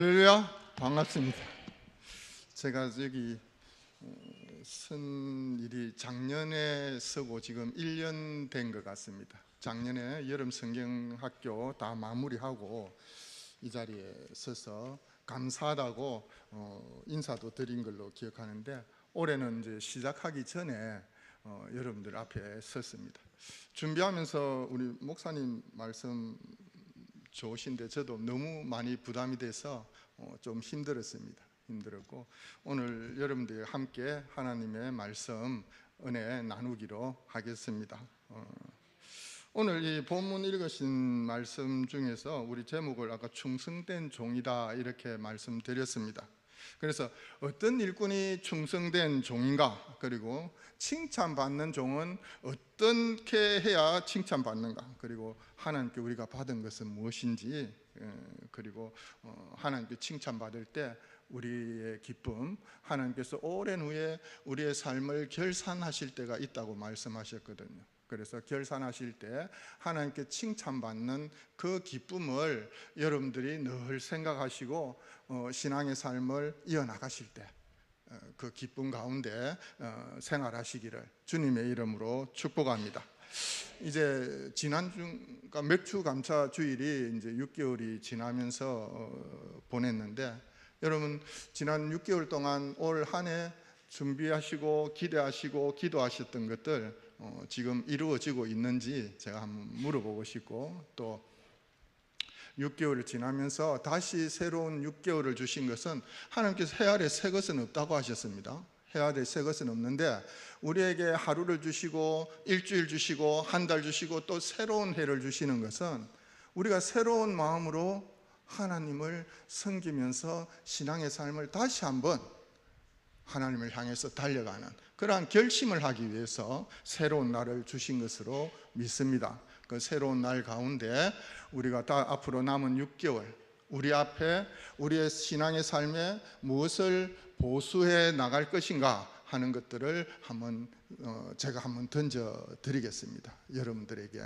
할렐루야, 반갑습니다. 제가 여기 쓴 일이 작년에 쓰고 지금 1년 된 것 같습니다. 작년에 여름 성경학교 다 마무리하고 이 자리에 서서 감사하다고 인사도 드린 걸로 기억하는데, 올해는 이제 시작하기 전에 여러분들 앞에 섰습니다. 준비하면서 우리 목사님 말씀 좋으신데 저도 너무 많이 부담이 돼서 좀 힘들었고, 오늘 여러분들과 함께 하나님의 말씀 은혜 나누기로 하겠습니다. 오늘 이 본문 읽으신 말씀 중에서 우리 제목을 아까 충성된 종이다 이렇게 말씀드렸습니다. 그래서 어떤 일꾼이 충성된 종인가, 그리고 칭찬받는 종은 어떻게 해야 칭찬받는가, 그리고 하나님께 우리가 받은 것은 무엇인지, 그리고 하나님께 칭찬받을 때 우리의 기쁨, 하나님께서 오랜 후에 우리의 삶을 결산하실 때가 있다고 말씀하셨거든요. 그래서 결산하실 때 하나님께 칭찬받는 그 기쁨을 여러분들이 늘 생각하시고 신앙의 삶을 이어나가실 때 그 기쁨 가운데 생활하시기를 주님의 이름으로 축복합니다. 이제 그러니까 맥주 감사 주일이 이제 6개월이 지나면서 보냈는데, 여러분 지난 6개월 동안 올 한 해 준비하시고 기대하시고 기도하셨던 것들 지금 이루어지고 있는지 제가 한번 물어보고 싶고, 또 6개월을 지나면서 다시 새로운 6개월을 주신 것은 하나님께서 해 아래 새 것은 없다고 하셨습니다. 해 아래 새 것은 없는데, 우리에게 하루를 주시고 일주일 주시고 한 달 주시고 또 새로운 해를 주시는 것은 우리가 새로운 마음으로 하나님을 섬기면서 신앙의 삶을 다시 한번 하나님을 향해서 달려가는 그러한 결심을 하기 위해서 새로운 날을 주신 것으로 믿습니다. 그 새로운 날 가운데 우리가 다 앞으로 남은 6개월 우리 앞에 우리의 신앙의 삶에 무엇을 보수해 나갈 것인가 하는 것들을 한번 제가 한번 던져 드리겠습니다. 여러분들에게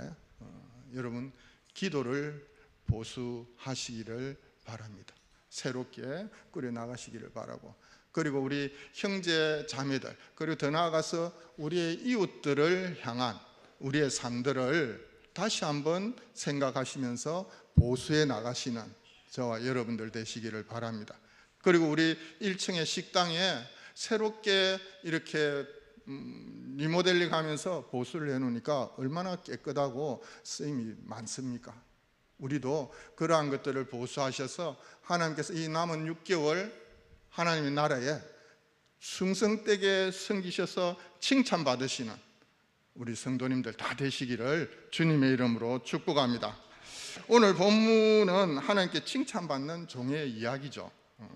여러분 기도를 보수하시기를 바랍니다. 새롭게 꾸려 나가시기를 바라고, 그리고 우리 형제 자매들, 그리고 더 나아가서 우리의 이웃들을 향한 우리의 삶들을 다시 한번 생각하시면서 보수해 나가시는 저와 여러분들 되시기를 바랍니다. 그리고 우리 1층의 식당에 새롭게 이렇게 리모델링 하면서 보수를 해놓으니까 얼마나 깨끗하고 쓰임이 많습니까? 우리도 그러한 것들을 보수하셔서 하나님께서 이 남은 6개월 하나님의 나라에 충성되게 섬기셔서 칭찬받으시는 우리 성도님들 다 되시기를 주님의 이름으로 축복합니다. 오늘 본문은 하나님께 칭찬받는 종의 이야기죠.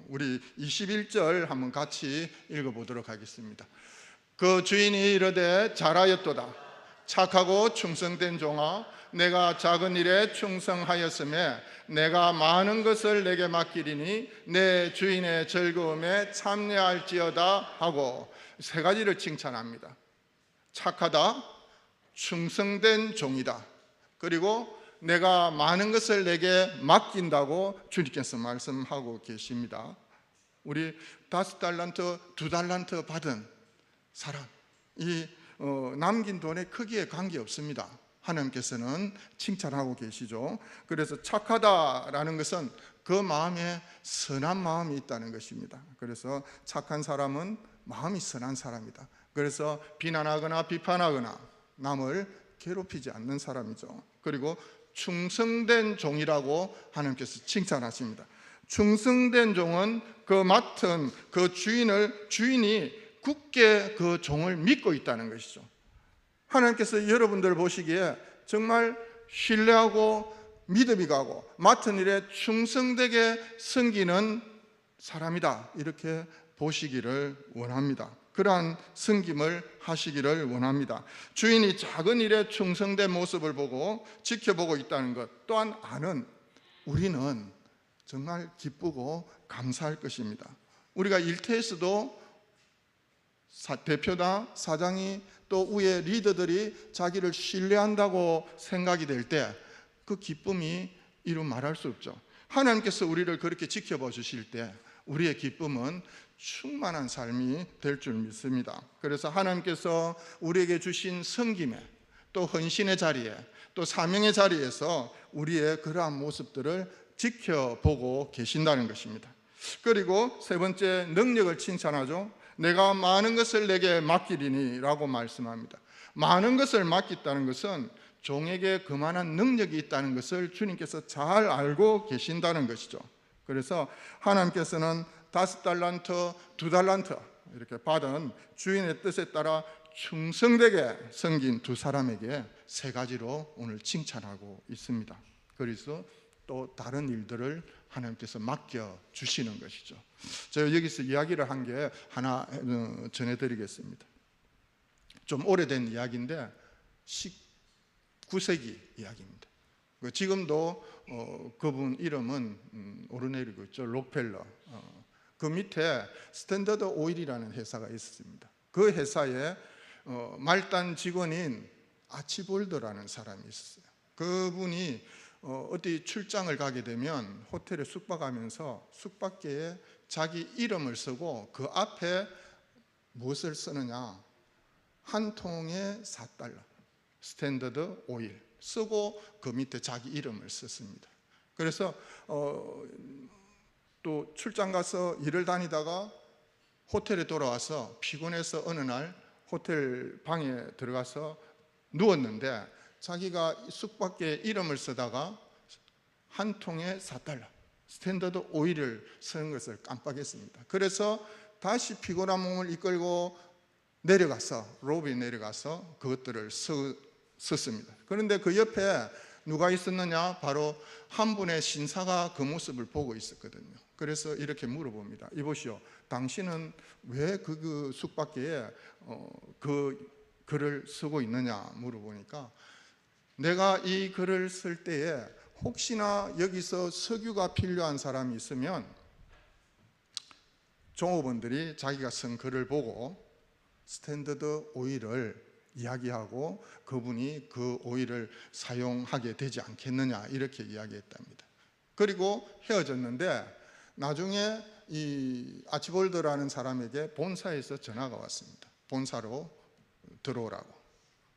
우리 21절 한번 같이 읽어보도록 하겠습니다. 그 주인이 이르되 잘하였도다. 착하고 충성된 종아, 내가 작은 일에 충성하였음에 내가 많은 것을 내게 맡기리니 내 주인의 즐거움에 참여할지어다 하고 세 가지를 칭찬합니다. 착하다, 충성된 종이다, 그리고 내가 많은 것을 내게 맡긴다고 주님께서 말씀하고 계십니다. 우리 5달란트, 2달란트 받은 사람, 이 남긴 돈의 크기에 관계없습니다. 하나님께서는 칭찬하고 계시죠. 그래서 착하다라는 것은 그 마음에 선한 마음이 있다는 것입니다. 그래서 착한 사람은 마음이 선한 사람이다. 그래서 비난하거나 비판하거나 남을 괴롭히지 않는 사람이죠. 그리고 충성된 종이라고 하나님께서 칭찬하십니다. 충성된 종은 그 맡은 그 주인이 굳게 그 종을 믿고 있다는 것이죠. 하나님께서 여러분들 보시기에 정말 신뢰하고 믿음이 가고 맡은 일에 충성되게 섬기는 사람이다, 이렇게 보시기를 원합니다. 그러한 섬김을 하시기를 원합니다. 주인이 작은 일에 충성된 모습을 보고 지켜보고 있다는 것 또한 아는 우리는 정말 기쁘고 감사할 것입니다. 우리가 일터에서도 대표나 사장이 또 위에 리더들이 자기를 신뢰한다고 생각이 될 때 그 기쁨이 이루 말할 수 없죠. 하나님께서 우리를 그렇게 지켜봐 주실 때 우리의 기쁨은 충만한 삶이 될 줄 믿습니다. 그래서 하나님께서 우리에게 주신 섬김에, 또 헌신의 자리에, 또 사명의 자리에서 우리의 그러한 모습들을 지켜보고 계신다는 것입니다. 그리고 세 번째, 능력을 칭찬하죠. 내가 많은 것을 내게 맡기리니 라고 말씀합니다. 많은 것을 맡겼다는 것은 종에게 그만한 능력이 있다는 것을 주님께서 잘 알고 계신다는 것이죠. 그래서 하나님께서는 5달란트, 2달란트 이렇게 받은 주인의 뜻에 따라 충성되게 섬긴 두 사람에게 세 가지로 오늘 칭찬하고 있습니다. 그래서 또 다른 일들을 하나님께서 맡겨주시는 것이죠. 제가 여기서 이야기를 한 게 하나 전해드리겠습니다. 좀 오래된 이야기인데 19세기 이야기입니다. 지금도 그분 이름은 오르내리고 있죠. 록펠러. 그 밑에 스탠더드 오일이라는 회사가 있습니다. 그 회사에 말단 직원인 아치볼드라는 사람이 있었어요. 그분이 어디 출장을 가게 되면 호텔에 숙박하면서 숙박계에 자기 이름을 쓰고 그 앞에 무엇을 쓰느냐, 한 통에 4달러 스탠더드 오일 쓰고 그 밑에 자기 이름을 썼습니다. 그래서 또 출장 가서 일을 다니다가 호텔에 돌아와서 피곤해서 어느 날 호텔 방에 들어가서 누웠는데 자기가 숙박계에 이름을 쓰다가 한 통에 4달러 스탠더드 오일을 쓰는 것을 깜빡했습니다. 그래서 다시 피곤한 몸을 이끌고 내려가서 로비에 내려가서 그것들을 썼습니다. 그런데 그 옆에 누가 있었느냐? 바로 한 분의 신사가 그 모습을 보고 있었거든요. 그래서 이렇게 물어봅니다. 이보시오, 당신은 왜 그 숙박계에 그 글을 쓰고 있느냐 물어보니까, 내가 이 글을 쓸 때에 혹시나 여기서 석유가 필요한 사람이 있으면 종업원들이 자기가 쓴 글을 보고 스탠더드 오일을 이야기하고 그분이 그 오일을 사용하게 되지 않겠느냐 이렇게 이야기했답니다. 그리고 헤어졌는데 나중에 이 아치볼드라는 사람에게 본사에서 전화가 왔습니다. 본사로 들어오라고.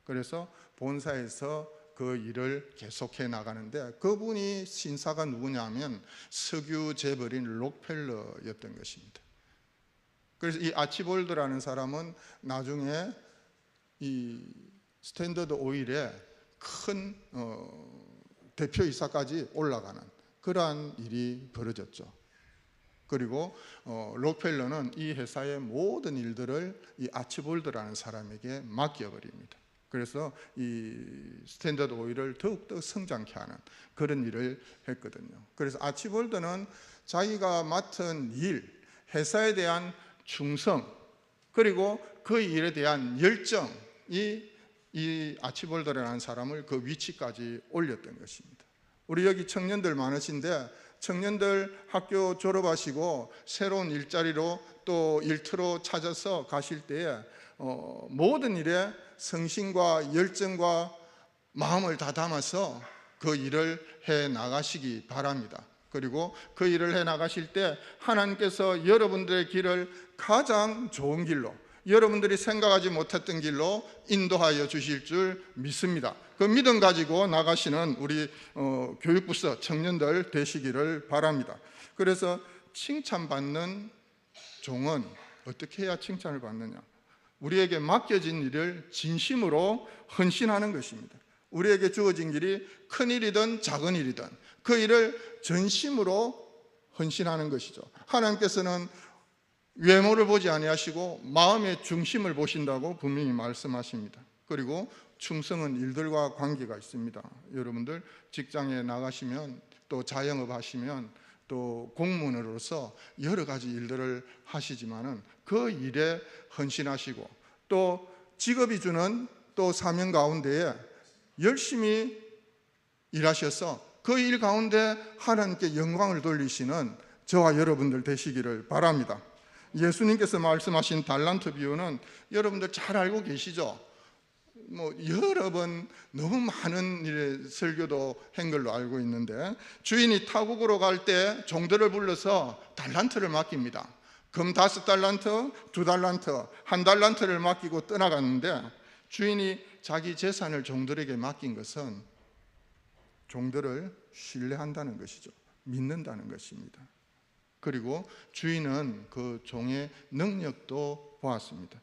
그래서 본사에서 그 일을 계속해 나가는데 그분이 신사가 누구냐면 석유 재벌인 록펠러였던 것입니다. 그래서 이 아치볼드라는 사람은 나중에 이 스탠더드 오일의 큰 대표이사까지 올라가는 그러한 일이 벌어졌죠. 그리고 록펠러는 이 회사의 모든 일들을 이 아치볼드라는 사람에게 맡겨버립니다. 그래서 이 스탠더드 오일을 더욱더 성장케 하는 그런 일을 했거든요. 그래서 아치볼드는 자기가 맡은 일, 회사에 대한 충성, 그리고 그 일에 대한 열정이 이 아치볼드라는 사람을 그 위치까지 올렸던 것입니다. 우리 여기 청년들 많으신데 청년들 학교 졸업하시고 새로운 일자리로 또 일터로 찾아서 가실 때에 모든 일에 성신과 열정과 마음을 다 담아서 그 일을 해 나가시기 바랍니다. 그리고 그 일을 해 나가실 때 하나님께서 여러분들의 길을 가장 좋은 길로, 여러분들이 생각하지 못했던 길로 인도하여 주실 줄 믿습니다. 그 믿음 가지고 나가시는 우리 교육부서 청년들 되시기를 바랍니다. 그래서 칭찬받는 종은 어떻게 해야 칭찬을 받느냐? 우리에게 맡겨진 일을 진심으로 헌신하는 것입니다. 우리에게 주어진 일이 큰 일이든 작은 일이든 그 일을 전심으로 헌신하는 것이죠. 하나님께서는 외모를 보지 아니하시고 마음의 중심을 보신다고 분명히 말씀하십니다. 그리고 충성은 일들과 관계가 있습니다. 여러분들 직장에 나가시면 또 자영업 하시면 또 공무원으로서 여러 가지 일들을 하시지만은 그 일에 헌신하시고 또 직업이 주는 또 사명 가운데에 열심히 일하셔서 그 일 가운데 하나님께 영광을 돌리시는 저와 여러분들 되시기를 바랍니다. 예수님께서 말씀하신 달란트 비유는 여러분들 잘 알고 계시죠? 여러 번 너무 많은 일의 설교도 한 걸로 알고 있는데, 주인이 타국으로 갈 때 종들을 불러서 달란트를 맡깁니다. 금 5달란트, 2달란트, 1달란트를 맡기고 떠나갔는데, 주인이 자기 재산을 종들에게 맡긴 것은 종들을 신뢰한다는 것이죠. 믿는다는 것입니다. 그리고 주인은 그 종의 능력도 보았습니다.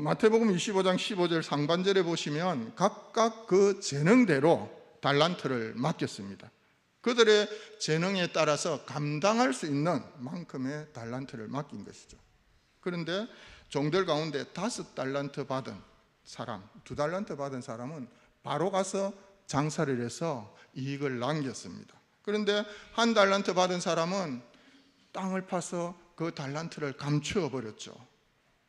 마태복음 25장 15절 상반절에 보시면 각각 그 재능대로 달란트를 맡겼습니다. 그들의 재능에 따라서 감당할 수 있는 만큼의 달란트를 맡긴 것이죠. 그런데 종들 가운데 5달란트 받은 사람, 2달란트 받은 사람은 바로 가서 장사를 해서 이익을 남겼습니다. 그런데 1달란트 받은 사람은 땅을 파서 그 달란트를 감추어 버렸죠.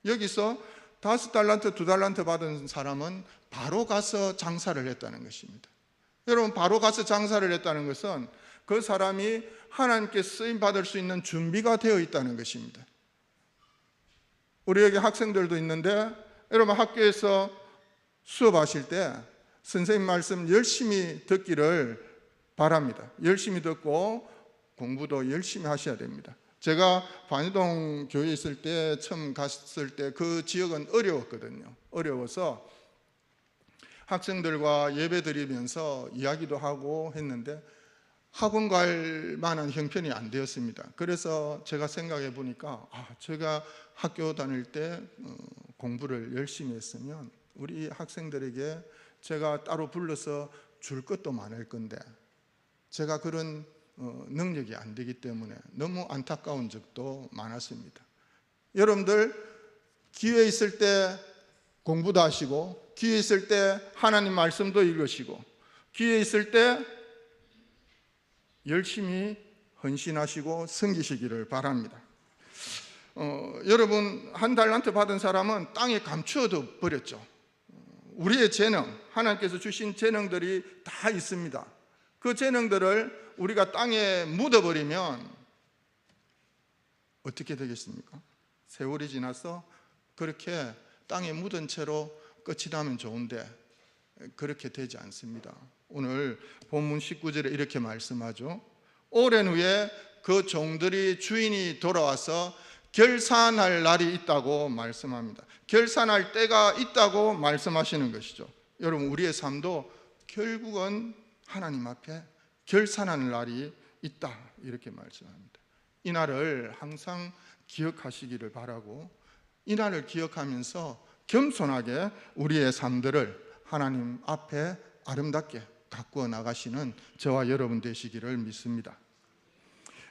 여기서 5달란트, 2달란트 받은 사람은 바로 가서 장사를 했다는 것입니다. 여러분, 바로 가서 장사를 했다는 것은 그 사람이 하나님께 쓰임 받을 수 있는 준비가 되어 있다는 것입니다. 우리 여기 학생들도 있는데, 여러분 학교에서 수업하실 때 선생님 말씀 열심히 듣기를 바랍니다. 열심히 듣고 공부도 열심히 하셔야 됩니다. 제가 반유동 교회에 있을 때, 처음 갔을 때 그 지역은 어려웠거든요. 어려워서 학생들과 예배 드리면서 이야기도 하고 했는데 학원 갈 만한 형편이 안 되었습니다. 그래서 제가 생각해 보니까 제가 학교 다닐 때 공부를 열심히 했으면 우리 학생들에게 제가 따로 불러서 줄 것도 많을 건데, 제가 그런 능력이 안 되기 때문에 너무 안타까운 적도 많았습니다. 여러분들 기회 있을 때 공부도 하시고, 기회 있을 때 하나님 말씀도 읽으시고, 기회 있을 때 열심히 헌신하시고 섬기시기를 바랍니다. 여러분, 1달란트 받은 사람은 땅에 감추어도 버렸죠. 우리의 재능, 하나님께서 주신 재능들이 다 있습니다. 그 재능들을 우리가 땅에 묻어버리면 어떻게 되겠습니까? 세월이 지나서 그렇게 땅에 묻은 채로 끝이 나면 좋은데 그렇게 되지 않습니다. 오늘 본문 19절에 이렇게 말씀하죠. 오랜 후에 그 종들이 주인이 돌아와서 결산할 날이 있다고 말씀합니다. 결산할 때가 있다고 말씀하시는 것이죠. 여러분, 우리의 삶도 결국은 하나님 앞에 결산하는 날이 있다, 이렇게 말씀합니다. 이 날을 항상 기억하시기를 바라고, 이 날을 기억하면서 겸손하게 우리의 삶들을 하나님 앞에 아름답게 가꾸어 나가시는 저와 여러분 되시기를 믿습니다.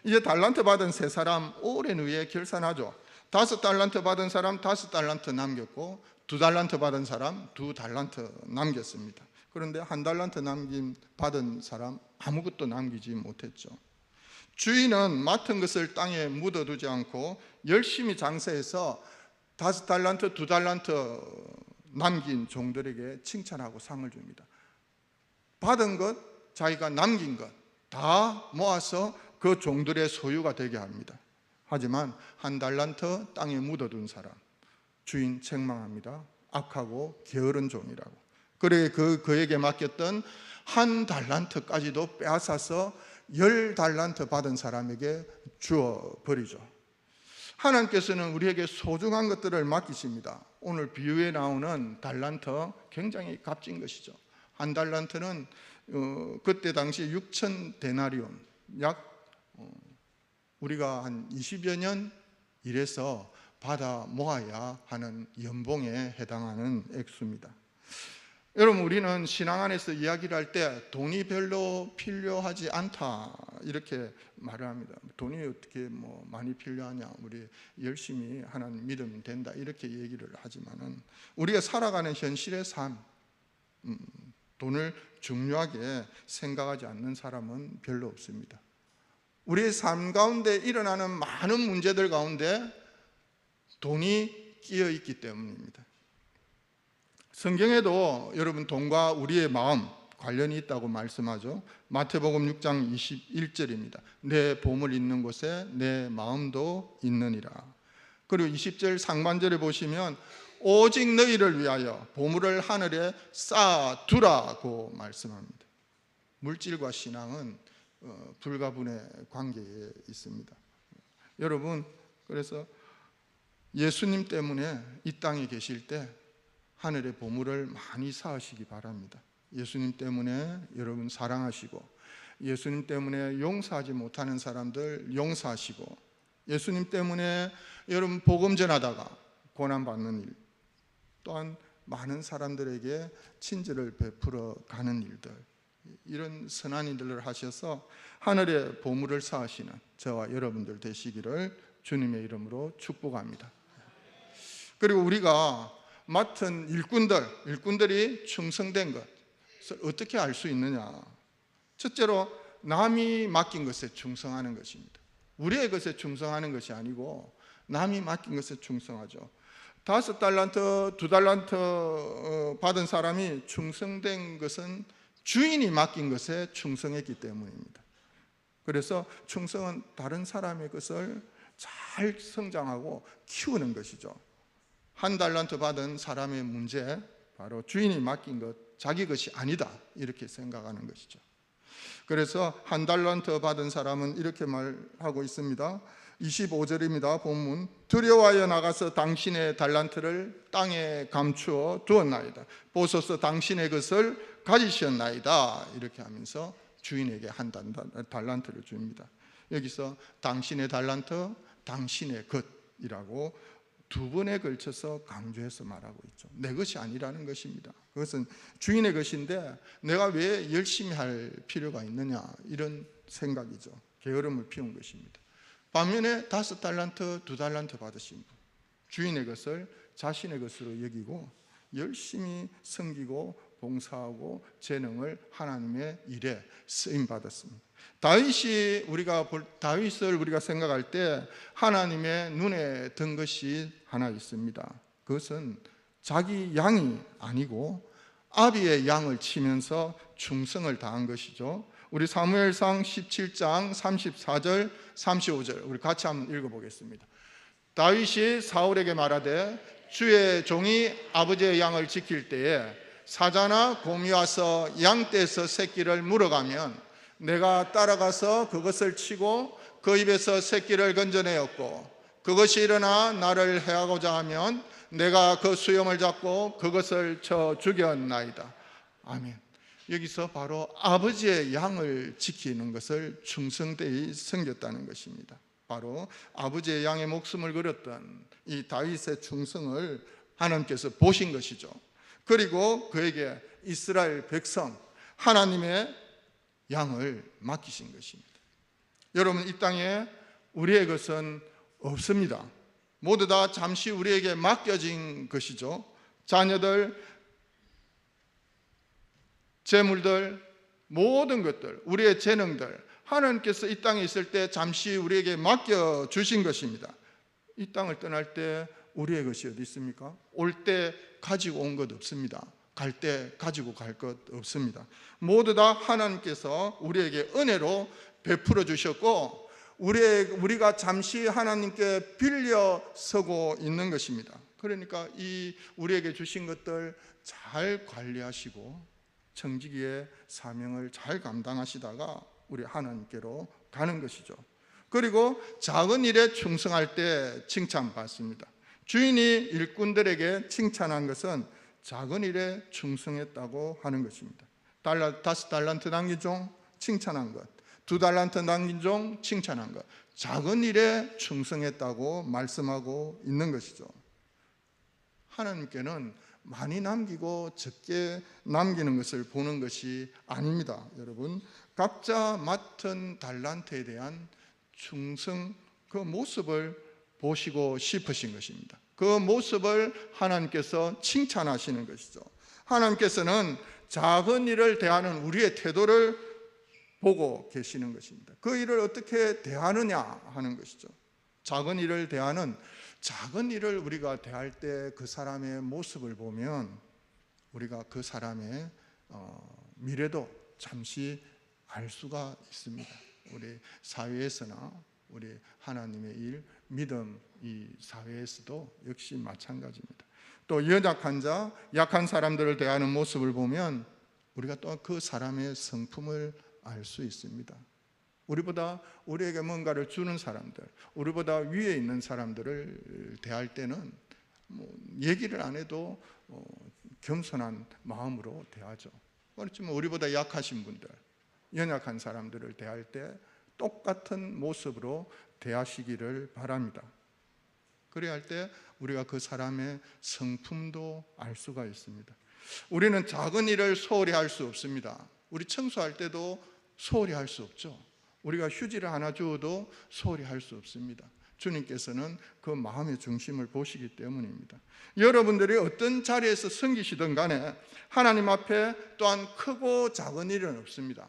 이제 달란트 받은 세 사람 오랜 후에 결산하죠. 5달란트 받은 사람 5달란트 남겼고, 2달란트 받은 사람 2달란트 남겼습니다. 그런데 1달란트 받은 사람 아무것도 남기지 못했죠. 주인은 맡은 것을 땅에 묻어두지 않고 열심히 장사해서 5달란트, 2달란트 남긴 종들에게 칭찬하고 상을 줍니다. 받은 것, 자기가 남긴 것 다 모아서 그 종들의 소유가 되게 합니다. 하지만 1달란트 땅에 묻어둔 사람, 주인 책망합니다. 악하고 게으른 종이라고. 그래 그에게 맡겼던 1달란트까지도 빼앗아서 10달란트 받은 사람에게 주어 버리죠. 하나님께서는 우리에게 소중한 것들을 맡기십니다. 오늘 비유에 나오는 달란트, 굉장히 값진 것이죠. 1달란트는 그때 당시 6천 데나리온, 약 우리가 한 20여 년 일해서 받아 모아야 하는 연봉에 해당하는 액수입니다. 여러분, 우리는 신앙 안에서 이야기를 할 때 돈이 별로 필요하지 않다, 이렇게 말을 합니다. 돈이 어떻게 많이 필요하냐, 우리 열심히 하나님 믿으면 된다, 이렇게 얘기를 하지만은 우리가 살아가는 현실의 삶, 돈을 중요하게 생각하지 않는 사람은 별로 없습니다. 우리의 삶 가운데 일어나는 많은 문제들 가운데 돈이 끼어 있기 때문입니다. 성경에도 여러분 돈과 우리의 마음 관련이 있다고 말씀하죠. 마태복음 6장 21절입니다. 내 보물 있는 곳에 내 마음도 있느니라. 그리고 20절 상반절에 보시면 오직 너희를 위하여 보물을 하늘에 쌓아두라고 말씀합니다. 물질과 신앙은 불가분의 관계에 있습니다. 여러분, 그래서 예수님 때문에 이 땅에 계실 때 하늘의 보물을 많이 쌓으시기 바랍니다. 예수님 때문에 여러분 사랑하시고, 예수님 때문에 용서하지 못하는 사람들 용서하시고, 예수님 때문에 여러분 복음 전하다가 고난받는 일, 또한 많은 사람들에게 친절을 베풀어 가는 일들, 이런 선한 일들을 하셔서 하늘의 보물을 쌓으시는 저와 여러분들 되시기를 주님의 이름으로 축복합니다. 그리고 우리가 맡은 일꾼들이 충성된 것을 어떻게 알 수 있느냐? 첫째로 남이 맡긴 것에 충성하는 것입니다. 우리의 것에 충성하는 것이 아니고 남이 맡긴 것에 충성하죠. 5달란트, 2달란트 받은 사람이 충성된 것은 주인이 맡긴 것에 충성했기 때문입니다. 그래서 충성은 다른 사람의 것을 잘 성장하고 키우는 것이죠. 1달란트 받은 사람의 문제, 바로 주인이 맡긴 것, 자기 것이 아니다, 이렇게 생각하는 것이죠. 그래서 1달란트 받은 사람은 이렇게 말하고 있습니다. 25절입니다. 본문. 두려워하여 나가서 당신의 달란트를 땅에 감추어 두었나이다. 보소서 당신의 것을 가지셨나이다. 이렇게 하면서 주인에게 1달란트를 줍니다. 여기서 당신의 달란트, 당신의 것이라고 2번에 걸쳐서 강조해서 말하고 있죠. 내 것이 아니라는 것입니다. 그것은 주인의 것인데 내가 왜 열심히 할 필요가 있느냐, 이런 생각이죠. 게으름을 피운 것입니다. 반면에 5달란트, 2달란트 받으신 분, 주인의 것을 자신의 것으로 여기고 열심히 섬기고 봉사하고 재능을 하나님의 일에 쓰임 받았습니다. 다윗을 우리가 생각할 때 하나님의 눈에 든 것이 하나 있습니다. 그것은 자기 양이 아니고 아비의 양을 치면서 충성을 다한 것이죠. 우리 사무엘상 17장 34절 35절 우리 같이 한번 읽어보겠습니다. 다윗이 사울에게 말하되 주의 종이 아버지의 양을 지킬 때에 사자나 곰이 와서 양떼에서 새끼를 물어가면 내가 따라가서 그것을 치고 그 입에서 새끼를 건져내었고, 그것이 일어나 나를 해하고자 하면 내가 그 수염을 잡고 그것을 쳐 죽였나이다. 아멘. 여기서 바로 아버지의 양을 지키는 것을 충성되이 섬겼다는 것입니다. 바로 아버지의 양의 목숨을 걸었던 이 다윗의 충성을 하나님께서 보신 것이죠. 그리고 그에게 이스라엘 백성, 하나님의 양을 맡기신 것입니다. 여러분, 이 땅에 우리의 것은 없습니다. 모두 다 잠시 우리에게 맡겨진 것이죠. 자녀들, 재물들, 모든 것들, 우리의 재능들, 하나님께서 이 땅에 있을 때 잠시 우리에게 맡겨주신 것입니다. 이 땅을 떠날 때 우리의 것이 어디 있습니까? 올 때 가지고 온 것 없습니다. 갈 때 가지고 갈 것 없습니다. 모두 다 하나님께서 우리에게 은혜로 베풀어 주셨고, 우리가 잠시 하나님께 빌려 서고 있는 것입니다. 그러니까 이 우리에게 주신 것들 잘 관리하시고 청지기의 사명을 잘 감당하시다가 우리 하나님께로 가는 것이죠. 그리고 작은 일에 충성할 때 칭찬받습니다. 주인이 일꾼들에게 칭찬한 것은 작은 일에 충성했다고 하는 것입니다. 5달란트 남긴 종 칭찬한 것, 2달란트 남긴 종 칭찬한 것, 작은 일에 충성했다고 말씀하고 있는 것이죠. 하나님께는 많이 남기고 적게 남기는 것을 보는 것이 아닙니다. 여러분, 각자 맡은 달란트에 대한 충성, 그 모습을 보시고 싶으신 것입니다. 그 모습을 하나님께서 칭찬하시는 것이죠. 하나님께서는 작은 일을 대하는 우리의 태도를 보고 계시는 것입니다. 그 일을 어떻게 대하느냐 하는 것이죠. 작은 일을 대하는, 작은 일을 우리가 대할 때 그 사람의 모습을 보면 우리가 그 사람의 미래도 잠시 알 수가 있습니다. 우리 사회에서나 우리 하나님의 일, 믿음 이 사회에서도 역시 마찬가지입니다. 또 연약한 자, 약한 사람들을 대하는 모습을 보면 우리가 또 그 사람의 성품을 알 수 있습니다. 우리보다 우리에게 뭔가를 주는 사람들, 우리보다 위에 있는 사람들을 대할 때는 얘기를 안 해도 겸손한 마음으로 대하죠. 그렇지만 우리보다 약하신 분들, 연약한 사람들을 대할 때 똑같은 모습으로 대하시기를 바랍니다. 그래야 할 때 우리가 그 사람의 성품도 알 수가 있습니다. 우리는 작은 일을 소홀히 할 수 없습니다. 우리 청소할 때도 소홀히 할 수 없죠. 우리가 휴지를 하나 주어도 소홀히 할 수 없습니다. 주님께서는 그 마음의 중심을 보시기 때문입니다. 여러분들이 어떤 자리에서 섬기시든 간에 하나님 앞에 또한 크고 작은 일은 없습니다.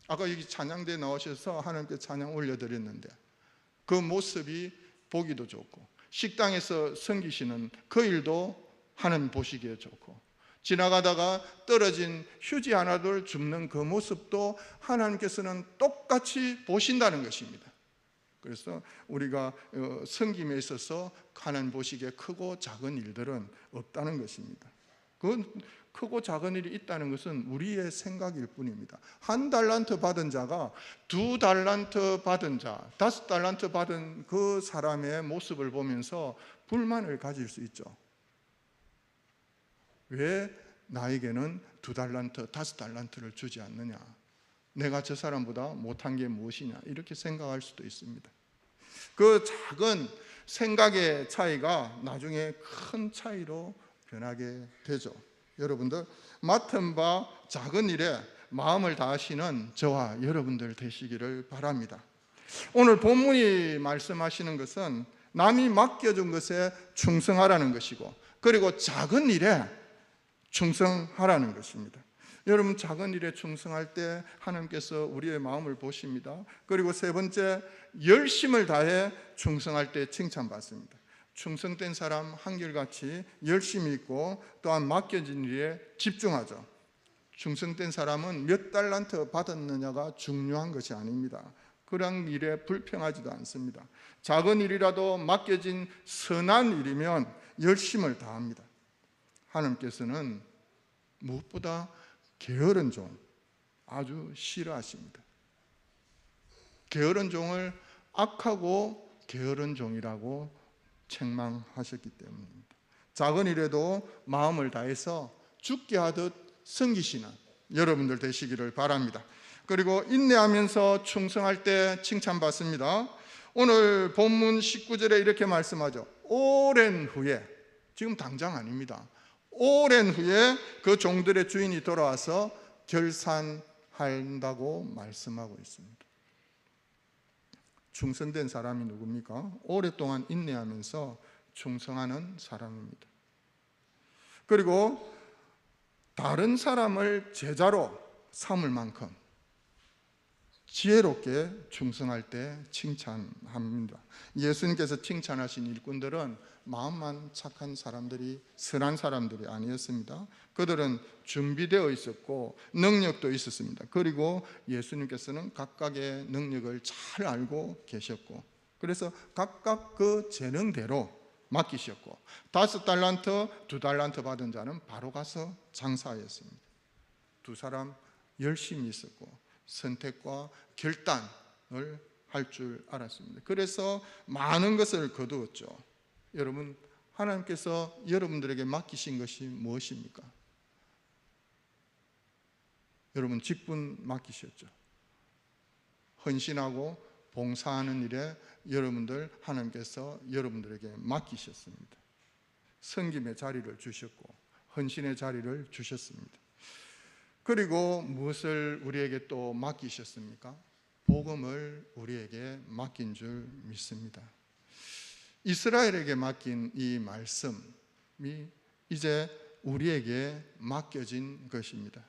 아까 여기 찬양대에 나오셔서 하나님께 찬양 올려드렸는데 그 모습이 보기도 좋고, 식당에서 섬기시는 그 일도 하나님 보시기에 좋고, 지나가다가 떨어진 휴지 하나를 줍는 그 모습도 하나님께서는 똑같이 보신다는 것입니다. 그래서 우리가 섬김에 있어서 하나님 보시기에 크고 작은 일들은 없다는 것입니다. 그건 크고 작은 일이 있다는 것은 우리의 생각일 뿐입니다. 1달란트 받은 자가 2달란트 받은 자, 5달란트 받은 그 사람의 모습을 보면서 불만을 가질 수 있죠. 왜 나에게는 2달란트, 5달란트를 주지 않느냐? 내가 저 사람보다 못한 게 무엇이냐? 이렇게 생각할 수도 있습니다. 그 작은 생각의 차이가 나중에 큰 차이로 변하게 되죠. 여러분들, 맡은 바 작은 일에 마음을 다하시는 저와 여러분들 되시기를 바랍니다. 오늘 본문이 말씀하시는 것은 남이 맡겨준 것에 충성하라는 것이고, 그리고 작은 일에 충성하라는 것입니다. 여러분, 작은 일에 충성할 때 하나님께서 우리의 마음을 보십니다. 그리고 세 번째, 열심을 다해 충성할 때 칭찬받습니다. 충성된 사람 한결같이 열심히 있고 또한 맡겨진 일에 집중하죠. 충성된 사람은 몇 달란트 받았느냐가 중요한 것이 아닙니다. 그런 일에 불평하지도 않습니다. 작은 일이라도 맡겨진 선한 일이면 열심을 다합니다. 하나님께서는 무엇보다 게으른 종 아주 싫어하십니다. 게으른 종을 악하고 게으른 종이라고 책망하셨기 때문입니다. 작은 일에도 마음을 다해서 죽게 하듯 섬기시는 여러분들 되시기를 바랍니다. 그리고 인내하면서 충성할 때 칭찬받습니다. 오늘 본문 19절에 이렇게 말씀하죠. 오랜 후에, 지금 당장 아닙니다. 오랜 후에 그 종들의 주인이 돌아와서 결산한다고 말씀하고 있습니다. 충성된 사람이 누굽니까? 오랫동안 인내하면서 충성하는 사람입니다. 그리고 다른 사람을 제자로 삼을 만큼 지혜롭게 충성할 때 칭찬합니다. 예수님께서 칭찬하신 일꾼들은 마음만 착한 사람들이, 선한 사람들이 아니었습니다. 그들은 준비되어 있었고 능력도 있었습니다. 그리고 예수님께서는 각각의 능력을 잘 알고 계셨고, 그래서 각각 그 재능대로 맡기셨고, 5달란트, 2달란트 받은 자는 바로 가서 장사하였습니다. 두 사람 열심히 있었고 선택과 결단을 할 줄 알았습니다. 그래서 많은 것을 거두었죠. 여러분, 하나님께서 여러분들에게 맡기신 것이 무엇입니까? 여러분, 직분 맡기셨죠. 헌신하고 봉사하는 일에 여러분들 하나님께서 여러분들에게 맡기셨습니다. 섬김의 자리를 주셨고 헌신의 자리를 주셨습니다. 그리고 무엇을 우리에게 또 맡기셨습니까? 복음을 우리에게 맡긴 줄 믿습니다. 이스라엘에게 맡긴 이 말씀이 이제 우리에게 맡겨진 것입니다.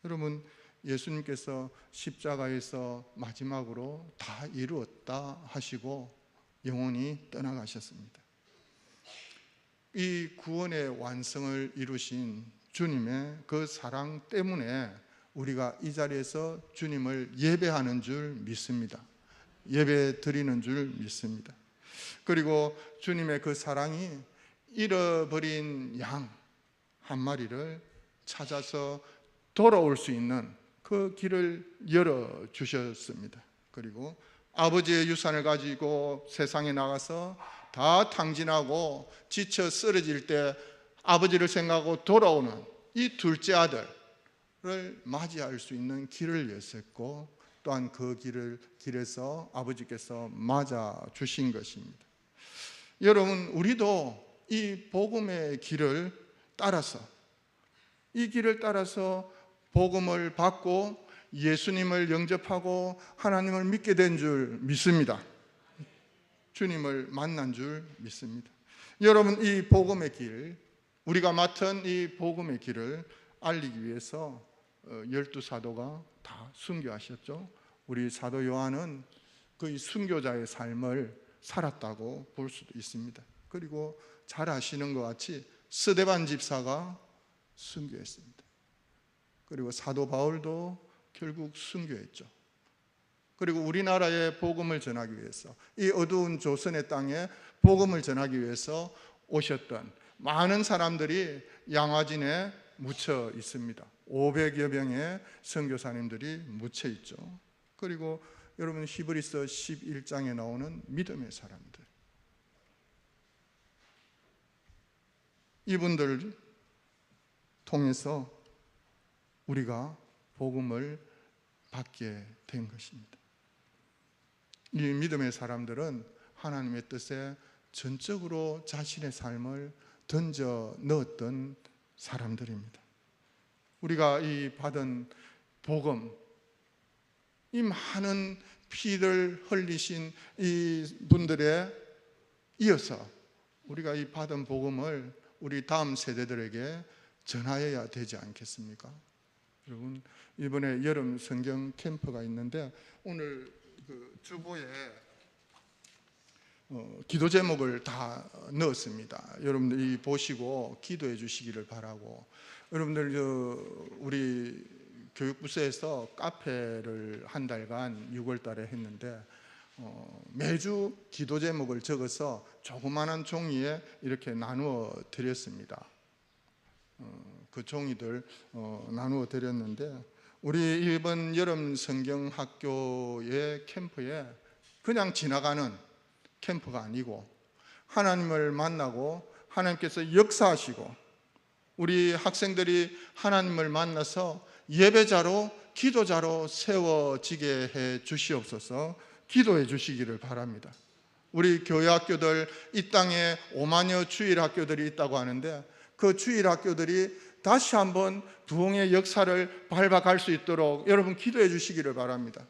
여러분, 예수님께서 십자가에서 마지막으로 다 이루었다 하시고 영원히 떠나가셨습니다. 이 구원의 완성을 이루신 주님의 그 사랑 때문에 우리가 이 자리에서 주님을 예배하는 줄 믿습니다. 예배 드리는 줄 믿습니다. 그리고 주님의 그 사랑이 잃어버린 양 한 마리를 찾아서 돌아올 수 있는 그 길을 열어주셨습니다. 그리고 아버지의 유산을 가지고 세상에 나가서 다 탕진하고 지쳐 쓰러질 때 아버지를 생각하고 돌아오는 이 둘째 아들을 맞이할 수 있는 길을 여셨고, 또한 그 길에서 아버지께서 맞아 주신 것입니다. 여러분, 우리도 이 복음의 길을 따라서, 이 길을 따라서 복음을 받고 예수님을 영접하고 하나님을 믿게 된 줄 믿습니다. 주님을 만난 줄 믿습니다. 여러분, 이 복음의 길, 우리가 맡은 이 복음의 길을 알리기 위해서 12사도가 다 순교하셨죠. 우리 사도 요한은 그 순교자의 삶을 살았다고 볼 수도 있습니다. 그리고 잘 아시는 것 같이 스데반 집사가 순교했습니다. 그리고 사도 바울도 결국 순교했죠. 그리고 우리나라에 복음을 전하기 위해서, 이 어두운 조선의 땅에 복음을 전하기 위해서 오셨던 많은 사람들이 양화진에 묻혀 있습니다. 500여 명의 선교사님들이 묻혀 있죠. 그리고 여러분, 히브리서 11장에 나오는 믿음의 사람들, 이분들 통해서 우리가 복음을 받게 된 것입니다. 이 믿음의 사람들은 하나님의 뜻에 전적으로 자신의 삶을 던져 넣었던 사람들입니다. 우리가 이 받은 복음, 이 많은 피를 흘리신 이 분들에 이어서 우리가 이 받은 복음을 우리 다음 세대들에게 전하여야 되지 않겠습니까? 여러분, 이번에 여름 성경 캠프가 있는데 오늘 그 주보에 기도 제목을 다 넣었습니다. 여러분들이 보시고 기도해 주시기를 바라고, 여러분들 우리 교육부서에서 카페를 한 달간 6월 달에 했는데 매주 기도 제목을 적어서 조그마한 종이에 이렇게 나누어 드렸습니다. 그 종이들 나누어 드렸는데, 우리 이번 여름 성경 학교의 캠프에 그냥 지나가는 캠프가 아니고 하나님을 만나고 하나님께서 역사하시고 우리 학생들이 하나님을 만나서 예배자로 기도자로 세워지게 해 주시옵소서. 기도해 주시기를 바랍니다. 우리 교회 학교들, 이 땅에 5만여 주일 학교들이 있다고 하는데 그 주일 학교들이 다시 한번 부흥의 역사를 밟아갈 수 있도록 여러분 기도해 주시기를 바랍니다.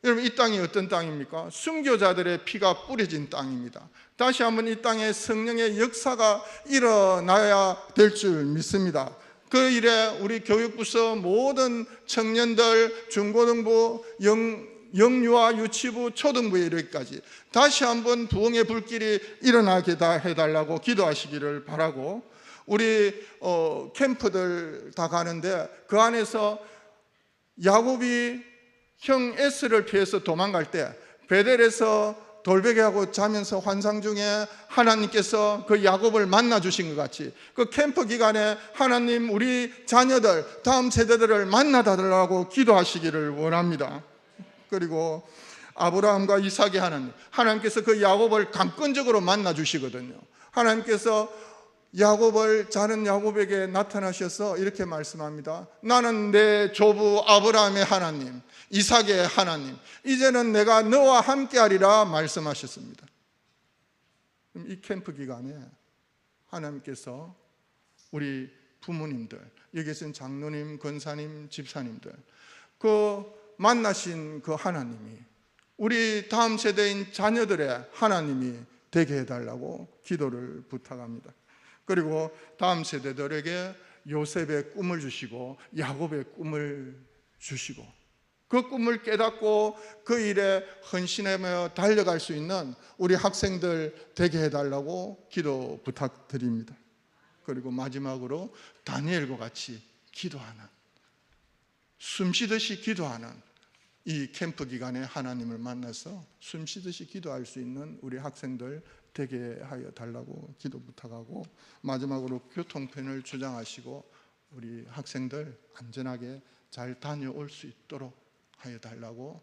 여러분, 이 땅이 어떤 땅입니까? 순교자들의 피가 뿌려진 땅입니다. 다시 한번 이 땅에 성령의 역사가 일어나야 될 줄 믿습니다. 그 일에 우리 교육부서 모든 청년들, 중고등부, 영유아, 유치부, 초등부 이르기까지 다시 한번 부흥의 불길이 일어나게 해달라고 기도하시기를 바라고, 우리 캠프들 다 가는데 그 안에서 야곱이 형 에스를 피해서 도망갈 때 베델에서 돌베개하고 자면서 환상 중에 하나님께서 그 야곱을 만나 주신 것 같이 그 캠프 기간에 하나님 우리 자녀들, 다음 세대들을 만나 달라고 기도하시기를 원합니다. 그리고 아브라함과 이삭의 하나님께서 그 야곱을 감건적으로 만나 주시거든요. 하나님께서 자는 야곱에게 나타나셔서 이렇게 말씀합니다. 나는 내 조부 아브라함의 하나님, 이삭의 하나님, 이제는 내가 너와 함께하리라 말씀하셨습니다. 이 캠프 기간에 하나님께서 우리 부모님들, 여기 계신 장로님, 권사님, 집사님들, 그 만나신 그 하나님이 우리 다음 세대인 자녀들의 하나님이 되게 해달라고 기도를 부탁합니다. 그리고 다음 세대들에게 요셉의 꿈을 주시고 야곱의 꿈을 주시고 그 꿈을 깨닫고 그 일에 헌신하며 달려갈 수 있는 우리 학생들 되게 해달라고 기도 부탁드립니다. 그리고 마지막으로 다니엘과 같이 기도하는, 숨쉬듯이 기도하는 이 캠프 기간에 하나님을 만나서 숨쉬듯이 기도할 수 있는 우리 학생들 되게 하여 달라고 기도 부탁하고, 마지막으로 교통편을 주장하시고 우리 학생들 안전하게 잘 다녀올 수 있도록 하여 달라고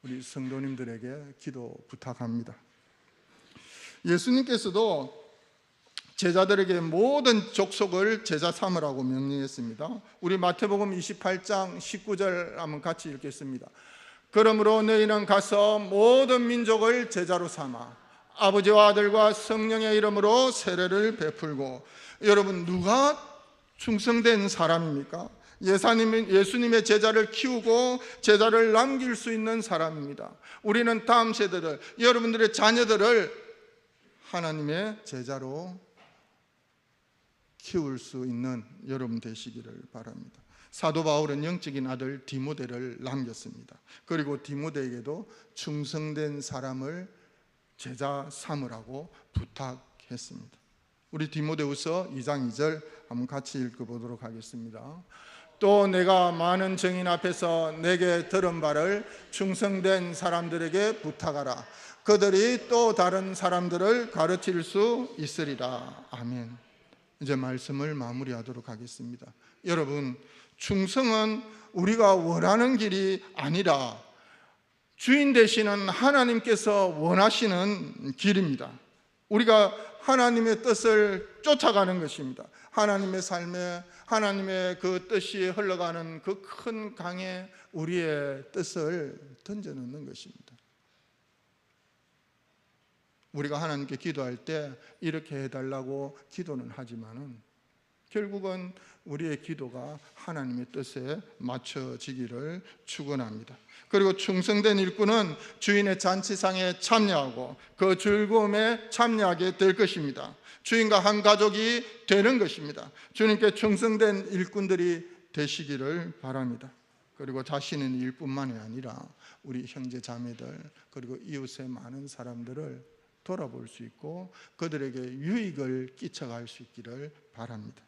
우리 성도님들에게 기도 부탁합니다. 예수님께서도 제자들에게 모든 족속을 제자 삼으라고 명령했습니다. 우리 마태복음 28장 19절 한번 같이 읽겠습니다. 그러므로 너희는 가서 모든 민족을 제자로 삼아 아버지와 아들과 성령의 이름으로 세례를 베풀고. 여러분, 누가 충성된 사람입니까? 예수님의 제자를 키우고 제자를 남길 수 있는 사람입니다. 우리는 다음 세대들, 여러분들의 자녀들을 하나님의 제자로 키울 수 있는 여러분 되시기를 바랍니다. 사도 바울은 영적인 아들 디모데를 남겼습니다. 그리고 디모데에게도 충성된 사람을 제자 삼으라고 부탁했습니다. 우리 디모데후서 2장 2절 한번 같이 읽어보도록 하겠습니다. 또 내가 많은 증인 앞에서 내게 들은 바를 충성된 사람들에게 부탁하라. 그들이 또 다른 사람들을 가르칠 수 있으리라. 아멘. 이제 말씀을 마무리하도록 하겠습니다. 여러분, 충성은 우리가 원하는 길이 아니라 주인 되시는 하나님께서 원하시는 길입니다. 우리가 하나님의 뜻을 쫓아가는 것입니다. 하나님의 삶에 하나님의 그 뜻이 흘러가는 그 큰 강에 우리의 뜻을 던져놓는 것입니다. 우리가 하나님께 기도할 때 이렇게 해달라고 기도는 하지만은 결국은 우리의 기도가 하나님의 뜻에 맞춰지기를 축원합니다. 그리고 충성된 일꾼은 주인의 잔치상에 참여하고 그 즐거움에 참여하게 될 것입니다. 주인과 한 가족이 되는 것입니다. 주님께 충성된 일꾼들이 되시기를 바랍니다. 그리고 자신의 일뿐만이 아니라 우리 형제 자매들 그리고 이웃의 많은 사람들을 돌아볼 수 있고 그들에게 유익을 끼쳐갈 수 있기를 바랍니다.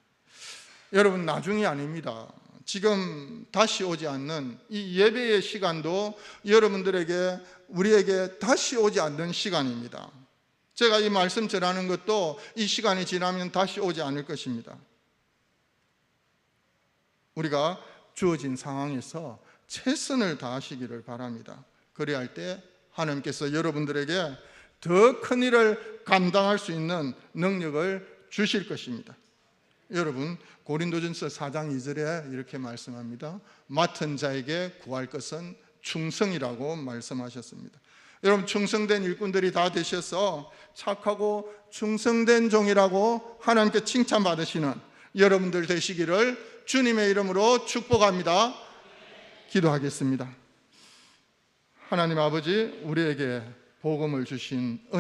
여러분, 나중이 아닙니다. 지금 다시 오지 않는 이 예배의 시간도 여러분들에게 우리에게 다시 오지 않는 시간입니다. 제가 이 말씀 전하는 것도 이 시간이 지나면 다시 오지 않을 것입니다. 우리가 주어진 상황에서 최선을 다하시기를 바랍니다. 그래야 할 때 하나님께서 여러분들에게 더 큰 일을 감당할 수 있는 능력을 주실 것입니다. 여러분, 고린도전서 4장 2절에 이렇게 말씀합니다. 맡은 자에게 구할 것은 충성이라고 말씀하셨습니다. 여러분, 충성된 일꾼들이 다 되셔서 착하고 충성된 종이라고 하나님께 칭찬받으시는 여러분들 되시기를 주님의 이름으로 축복합니다. 기도하겠습니다. 하나님 아버지, 우리에게 복음을 주신 은혜